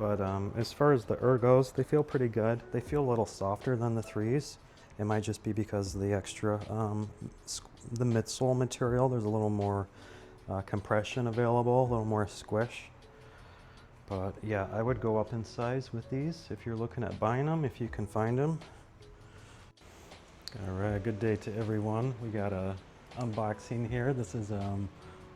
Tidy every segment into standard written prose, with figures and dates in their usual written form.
But as far as the ergos, they feel pretty good. They feel a little softer than the 3s. It might just be because of the extra, the midsole material. There's a little more compression available, a little more squish. But yeah, I would go up in size with these if you're looking at buying them, if you can find them. All right, good day to everyone. We got a unboxing here. This is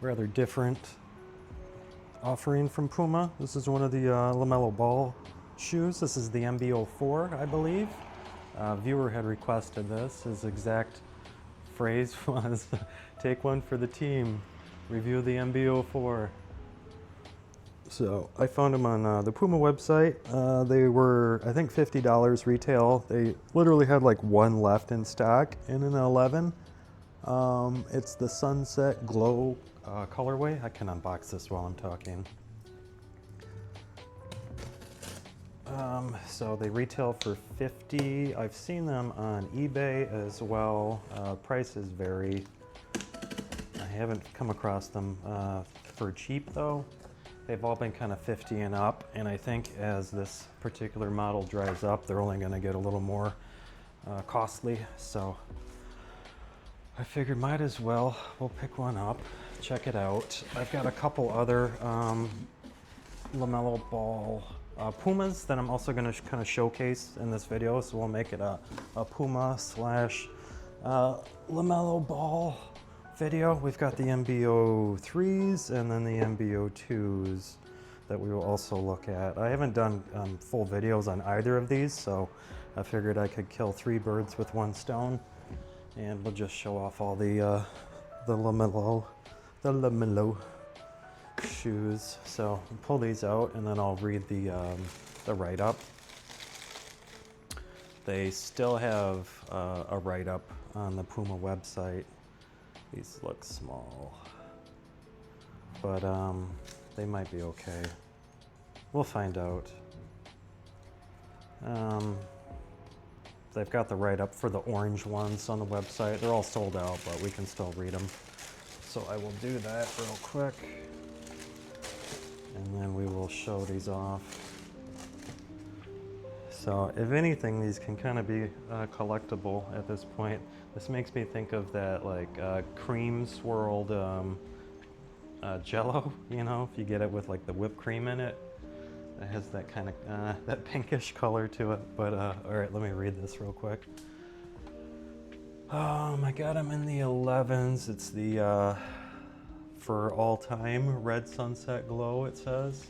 rather different offering from Puma. This is one of the LaMelo Ball shoes. This is the Mb.04, I believe. Viewer had requested this. His exact phrase was, take one for the team, review the Mb.04. So I found them on the Puma website. They were, I think, $50 retail. They literally had like one left in stock in an 11. It's the Sunset Glow colorway. I can unbox this while I'm talking. So they retail for $50. I've seen them on eBay as well. Prices vary. I haven't come across them for cheap though. They've all been kind of 50 and up, and I think as this particular model dries up, they're only going to get a little more costly. So I figured might as well, we'll pick one up, check it out. I've got a couple other LaMelo Ball Pumas that I'm also going to kind of showcase in this video, so we'll make it a Puma slash LaMelo Ball video. We've got the Mb.03s and then the Mb.02s that we will also look at. I haven't done full videos on either of these, so I figured I could kill 3 birds with 1 stone, and we'll just show off all the LaMelo shoes. So I'll pull these out and then I'll read the write-up. They still have a write-up on the Puma website. These look small, but they might be okay. We'll find out. They've got the write-up for the orange ones on the website. They're all sold out, but we can still read them. So I will do that real quick, and then we will show these off. So if anything, these can kind of be collectible at this point. This makes me think of that like cream swirled Jello, you know, if you get it with like the whipped cream in it. It has that kind of, that pinkish color to it. But all right, let me read this real quick. I got them in the 11s. It's the, for all time, Red Sunset Glow, it says.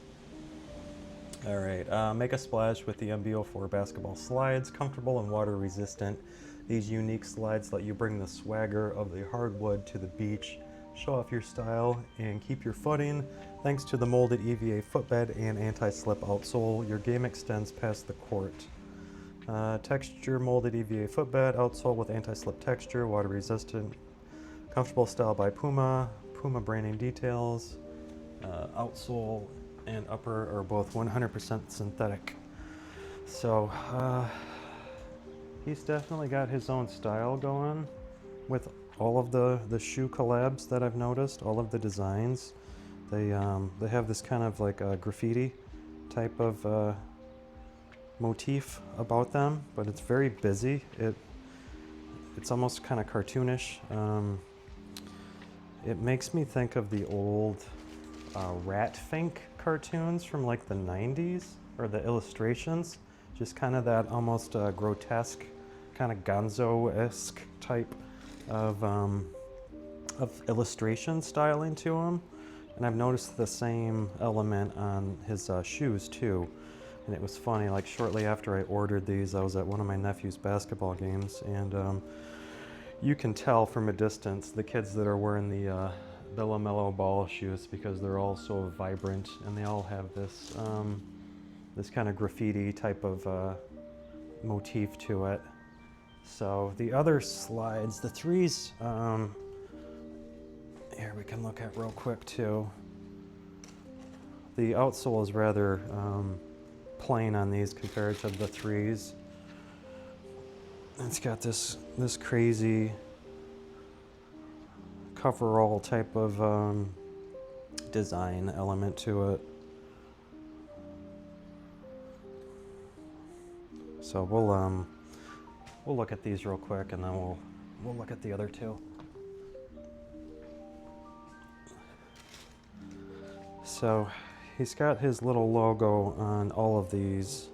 All right, make a splash with the Mb.04 basketball slides, comfortable and water resistant. These unique slides let you bring the swagger of the hardwood to the beach, show off your style, and keep your footing. Thanks to the molded EVA footbed and anti-slip outsole, your game extends past the court. Texture molded EVA footbed, outsole with anti-slip texture, water resistant, comfortable style by Puma, Puma branding details, outsole and upper are both 100% synthetic. So he's definitely got his own style going with all of the shoe collabs that I've noticed, all of the designs. They have this kind of like a graffiti type of motif about them, but it's very busy. It's almost kind of cartoonish. It makes me think of the old Rat Fink cartoons from like the 90s, or the illustrations, just kind of that almost grotesque, kind of gonzo-esque type of illustration styling to them. And I've noticed the same element on his shoes too. And it was funny, like shortly after I ordered these, I was at one of my nephew's basketball games, and you can tell from a distance the kids that are wearing the LaMelo Ball shoes, because they're all so vibrant and they all have this this kind of graffiti type of motif to it. So the other slides, the 3s, here we can look at real quick too. The outsole is rather plain on these compared to the 3s. It's got this crazy coverall type of design element to it. So we'll look at these real quick, and then we'll look at the other two. So he's got his little logo on all of these.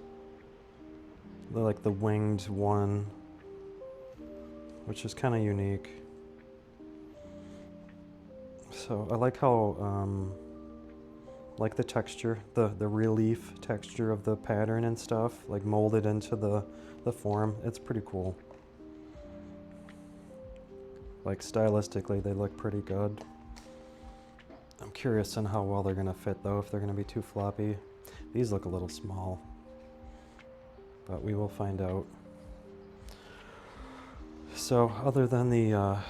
They're like the winged one, which is kind of unique. So I like how, like the texture, the relief texture of the pattern and stuff, like molded into the form. It's pretty cool. Like stylistically, they look pretty good. I'm curious on how well they're gonna fit though, if they're gonna be too floppy. These look a little small, but we will find out. So other than the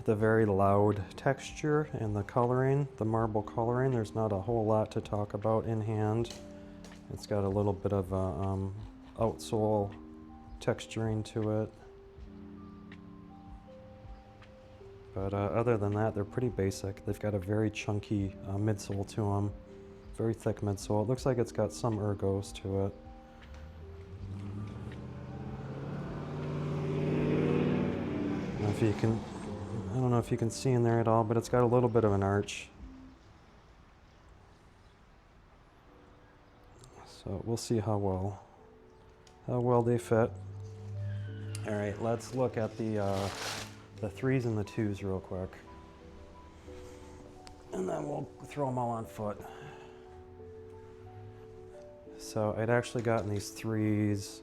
very loud texture and the coloring, the marble coloring, there's not a whole lot to talk about in hand. It's got a little bit of outsole texturing to it. But other than that, they're pretty basic. They've got a very chunky midsole to them. Very thick midsole. It looks like it's got some ergos to it. If you can, I don't know if you can see in there at all, but it's got a little bit of an arch. So we'll see how well they fit. All right, let's look at the 3s and the 2s real quick, and then we'll throw them all on foot. So I'd actually gotten these 3s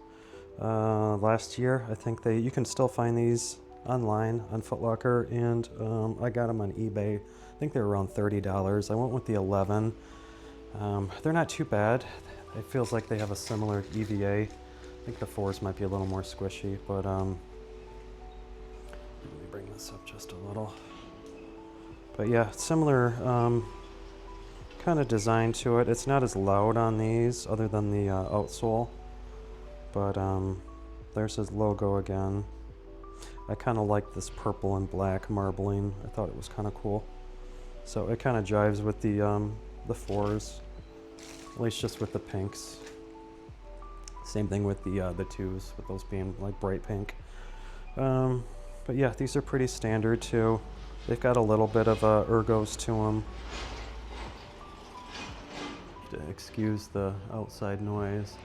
last year. I think you can still find these online on Foot Locker, and I got them on eBay. I think they're around $30. I went with the 11. They're not too bad. It feels like they have a similar EVA. I think the 4s might be a little more squishy, but let me bring this up just a little. But yeah, similar kind of design to it. It's not as loud on these, other than the outsole, but there's his logo again. I kind of like this purple and black marbling. I thought it was kind of cool. So it kind of jives with the 4s, at least just with the pinks. Same thing with the 2s, with those being like bright pink. But yeah, these are pretty standard too. They've got a little bit of ergos to them. Excuse the outside noise.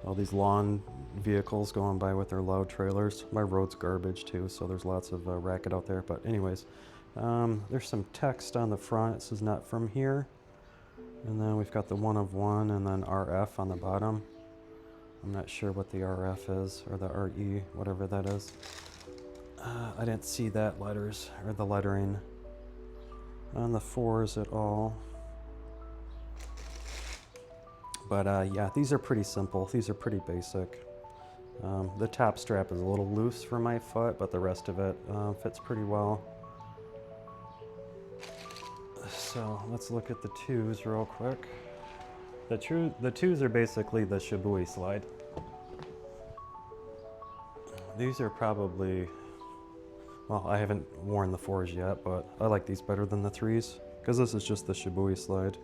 All these lawn vehicles going by with their loud trailers. My road's garbage too, so there's lots of racket out there. But anyways, there's some text on the front. It says "not from here," and then we've got the 1 of 1, and then RF on the bottom. I'm not sure what the RF is, or the RE, whatever that is. I didn't see that letters, or the lettering on the 4s at all. But yeah, these are pretty simple. These are pretty basic. The top strap is a little loose for my foot, but the rest of it fits pretty well. So let's look at the 2s real quick. The 2s are basically the Shibui slide. These are probably, well, I haven't worn the 4s yet, but I like these better than the 3s, because this is just the Shibui slide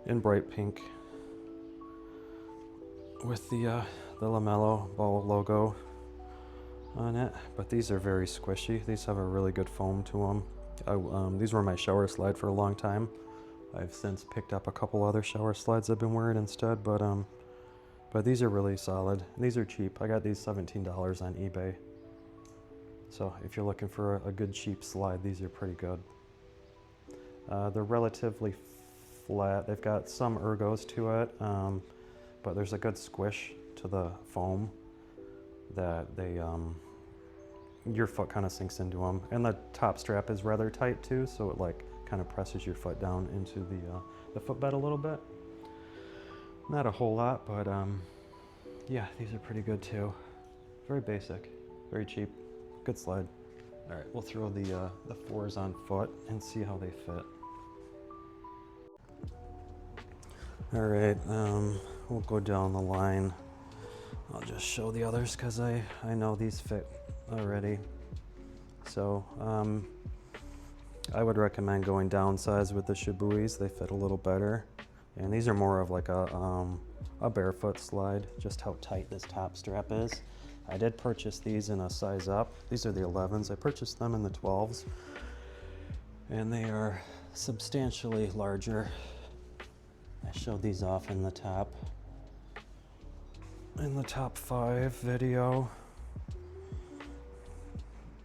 in bright pink with the LaMelo Ball logo on it. But these are very squishy. These have a really good foam to them. These were my shower slide for a long time. I've since picked up a couple other shower slides I've been wearing instead, but these are really solid. These are cheap. I got these $17 on eBay. So if you're looking for a good cheap slide, these are pretty good. They're relatively flat. They've got some ergos to it, but there's a good squish to the foam that your foot kind of sinks into them. And the top strap is rather tight too, so it like kind of presses your foot down into the footbed a little bit. Not a whole lot, but yeah, these are pretty good too. Very basic, very cheap, good slide. All right, we'll throw the 4s on foot and see how they fit. All right, we'll go down the line. I'll just show the others because I know these fit already. So I would recommend going downsize with the Shibuis. They fit a little better. And these are more of like a a barefoot slide, just how tight this top strap is. I did purchase these in a size up. These are the 11s. I purchased them in the 12s, and they are substantially larger. I showed these off in the top 5 video.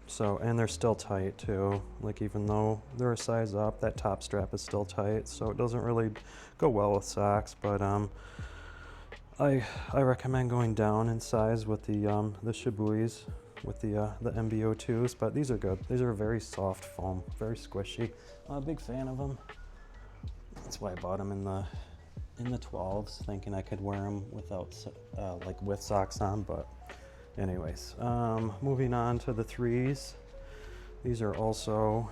So, and they're still tight too. Like, even though they're a size up, that top strap is still tight, so it doesn't really go well with socks. But I recommend going down in size with the Shibuis, with the Mb.02s. But these are good. These are very soft foam, very squishy. I'm a big fan of them. That's why I bought them in the 12s, thinking I could wear them without like with socks on. But anyways, moving on to the 3s. These are also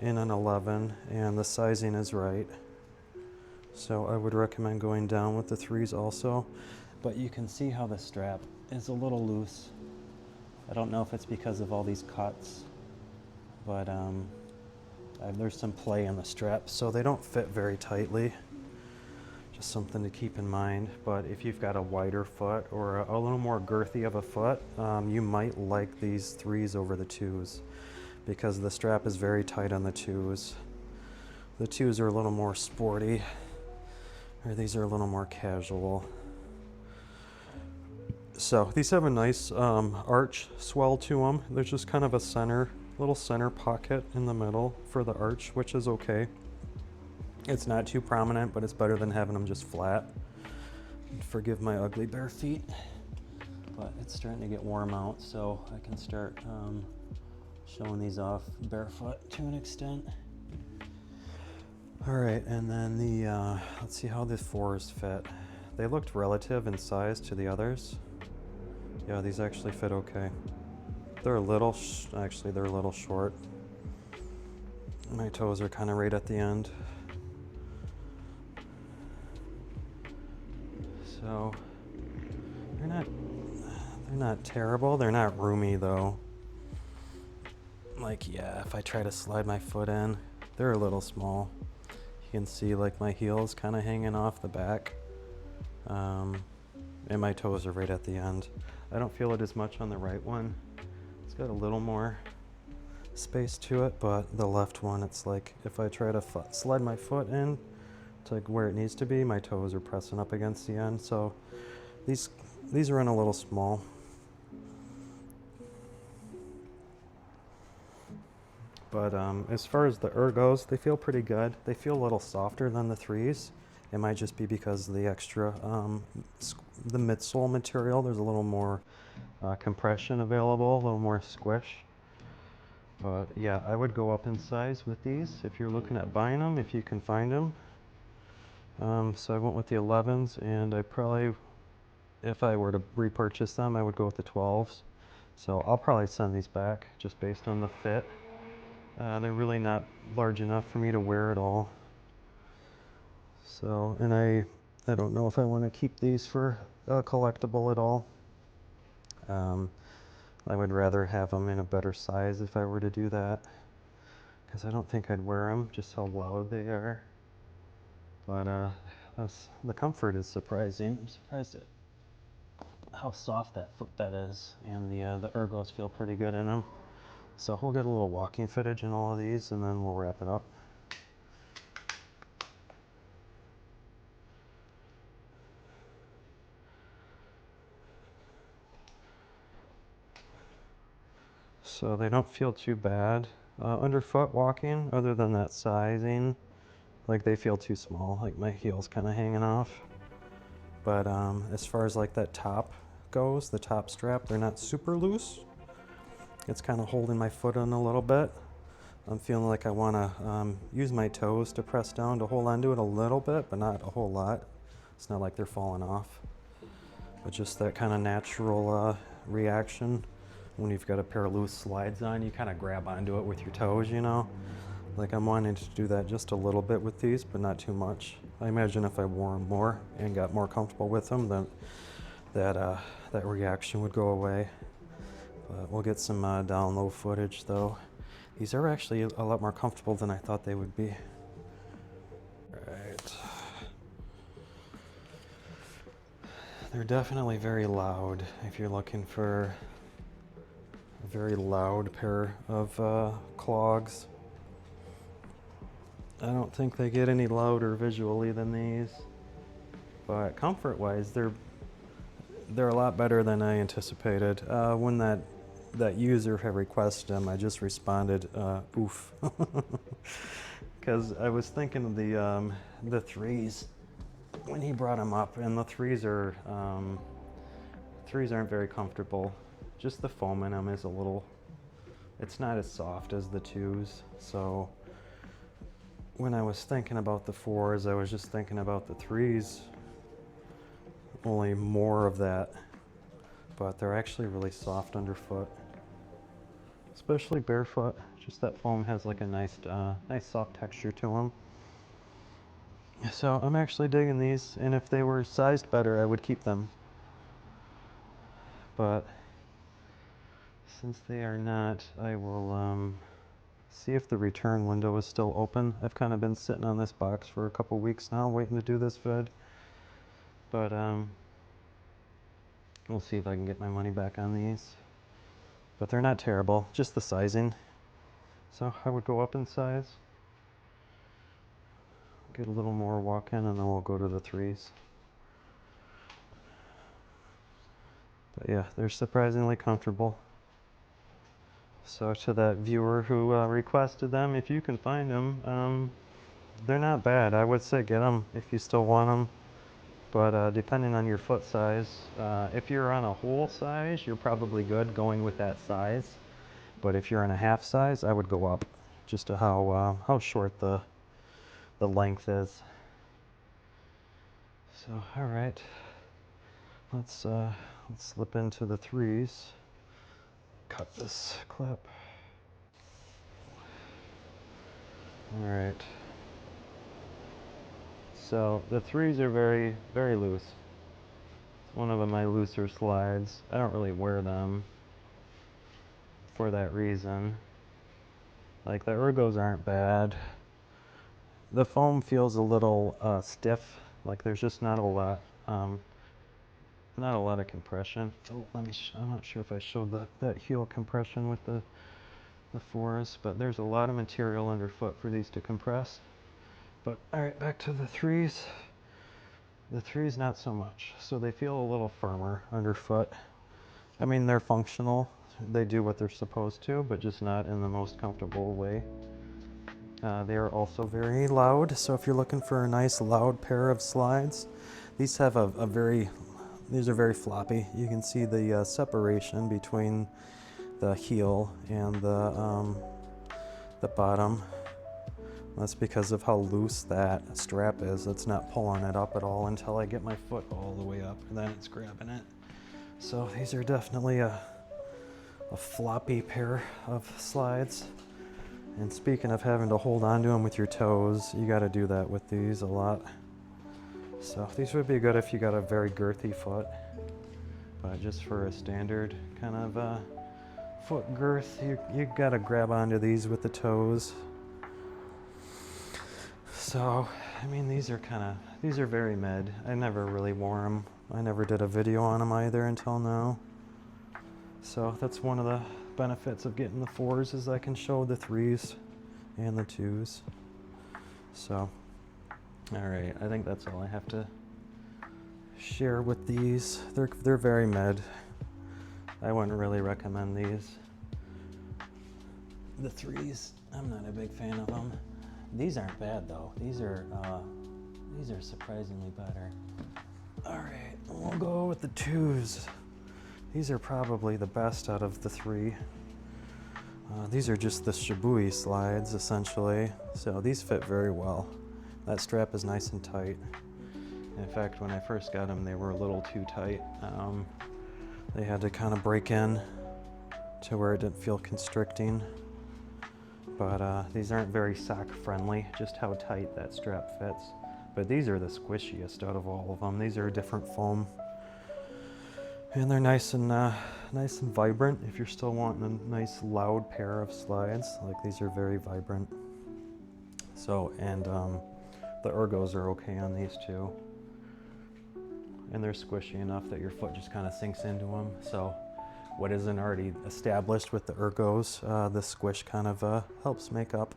in an 11, and the sizing is right. So I would recommend going down with the 3s also. But you can see how the strap is a little loose. I don't know if it's because of all these cuts, but there's some play in the straps, so they don't fit very tightly. Just something to keep in mind. But if you've got a wider foot or a little more girthy of a foot, you might like these 3s over the 2s, because the strap is very tight on the 2s. The 2s are a little more sporty, or these are a little more casual. So these have a nice arch swell to them. There's just kind of a little center pocket in the middle for the arch, which is okay. It's not too prominent, but it's better than having them just flat. Forgive my ugly bare feet, but it's starting to get warm out, so I can start showing these off barefoot to an extent. All right, and then the let's see how the 4s fit. They looked relative in size to the others. Yeah, these actually fit okay. They're a little, actually they're a little short. My toes are kind of right at the end. So they're not terrible. They're not roomy though. Like, yeah, if I try to slide my foot in, they're a little small. You can see like my heels kind of hanging off the back. And my toes are right at the end. I don't feel it as much on the right one. It's got a little more space to it, but the left one, it's like if I try to slide my foot in to like where it needs to be, my toes are pressing up against the end. So these are in a little small. But as far as the ergos, they feel pretty good. They feel a little softer than the 3s. It might just be because of the extra, the midsole material. There's a little more compression available, a little more squish. But yeah, I would go up in size with these if you're looking at buying them, if you can find them. So I went with the 11s, and I probably, if I were to repurchase them, I would go with the 12s. So I'll probably send these back just based on the fit. They're really not large enough for me to wear at all. So, and I don't know if I want to keep these for a collectible at all. I would rather have them in a better size if I were to do that, because I don't think I'd wear them, just how loud they are. But the comfort is surprising. I'm surprised at how soft that is, and the ergos feel pretty good in them. So we'll get a little walking footage in all of these, and then we'll wrap it up. So they don't feel too bad underfoot walking, other than that sizing. Like, they feel too small, like my heel's kind of hanging off. But as far as like that top goes, the top strap, they're not super loose. It's kind of holding my foot in a little bit. I'm feeling like I want to use my toes to press down to hold onto it a little bit, but not a whole lot. It's not like they're falling off, but just that kind of natural reaction. When you've got a pair of loose slides on, you kind of grab onto it with your toes, you know? Like, I'm wanting to do that just a little bit with these, but not too much. I imagine if I wore them more and got more comfortable with them, then that reaction would go away. But we'll get some down low footage though. These are actually a lot more comfortable than I thought they would be. Right. They're definitely very loud if you're looking for a very loud pair of clogs. I don't think they get any louder visually than these, but comfort-wise, they're a lot better than I anticipated. When that user had requested them, I just responded, oof, because I was thinking of the threes when he brought them up, and the threes aren't very comfortable. Just the foam in them is a little, it's not as soft as the twos. So when I was thinking about the fours, I was just thinking about the threes, only more of that, but they're actually really soft underfoot, especially barefoot. Just that foam has like a nice soft texture to them. So I'm actually digging these, and if they were sized better, I would keep them. But since they are not, I will see if the return window is still open. I've kind of been sitting on this box for a couple weeks now, waiting to do this vid. But we'll see if I can get my money back on these. But they're not terrible, just the sizing. So I would go up in size, get a little more walk-in, and then we'll go to the threes. But yeah, they're surprisingly comfortable. So to that viewer who requested them, if you can find them, they're not bad. I would say get them if you still want them. But depending on your foot size, if you're on a whole size, you're probably good going with that size. But if you're on a half size, I would go up, just to how short the length is. So all right, let's slip into the threes. Cut this clip. All right. So the threes are very, very loose. It's one of my looser slides. I don't really wear them for that reason. Like the ergos aren't bad. The foam feels a little stiff. Like there's just not a lot of compression. Oh, I'm not sure if I showed that heel compression with the fours, but there's a lot of material underfoot for these to compress. But all right, back to the threes. The threes not so much. So they feel a little firmer underfoot. I mean, they're functional. They do what they're supposed to, but just not in the most comfortable way. They are also very loud. So if you're looking for a nice loud pair of slides, these have these are very floppy. You can see the separation between the heel and the bottom. That's because of how loose that strap is. It's not pulling it up at all until I get my foot all the way up, and then it's grabbing it. So these are definitely a floppy pair of slides. And speaking of having to hold on to them with your toes, you got to do that with these a lot. So these would be good if you got a very girthy foot, but just for a standard kind of foot girth, you got to grab onto these with the toes. So, I mean, these are very mid. I never really wore them. I never did a video on them either until now. So that's one of the benefits of getting the fours, is I can show the threes and the twos. So, all right, I think that's all I have to share with these. They're very mid. I wouldn't really recommend these. The threes, I'm not a big fan of them. These aren't bad though. These are surprisingly better. All right, we'll go with the twos. These are probably the best out of the three. These are just the Shibui slides essentially. So these fit very well. That strap is nice and tight. In fact, when I first got them, they were a little too tight. They had to kind of break in to where it didn't feel constricting. But these aren't very sock friendly, just how tight that strap fits. But these are the squishiest out of all of them. These are a different foam. And they're nice and vibrant if you're still wanting a nice loud pair of slides. Like these are very vibrant. So, and the ergos are okay on these too. and they're squishy enough that your foot just kind of sinks into them. So what isn't already established with the ergos, the squish kind of helps make up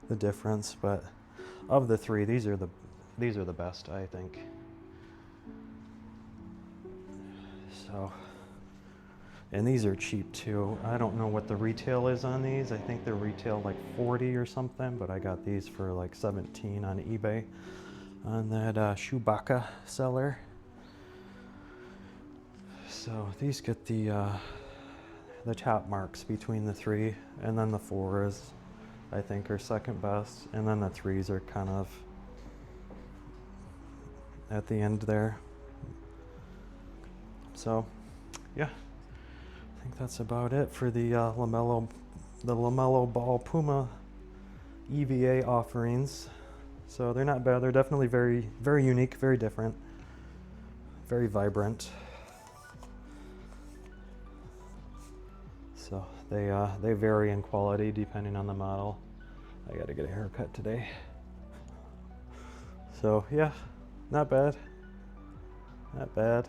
the difference. But of the three, these are the best, I think. So, and these are cheap too. I don't know what the retail is on these. I think they're retail like 40 or something, but I got these for like 17 on eBay on that Shibui seller. So these get the top marks between the three, and then the 4s I think are second best, and then the 3s are kind of at the end there. So yeah, I think that's about it for the LaMelo Ball Puma EVA offerings. So they're not bad. They're definitely very, very unique, very different, very vibrant. So they vary in quality depending on the model. I gotta get a haircut today. So yeah, not bad, not bad.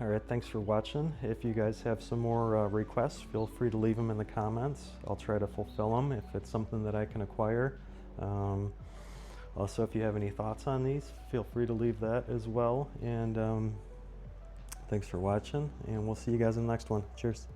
All right, thanks for watching. If you guys have some more requests, feel free to leave them in the comments. I'll try to fulfill them if it's something that I can acquire. Also, if you have any thoughts on these, feel free to leave that as well. And thanks for watching, and we'll see you guys in the next one. Cheers.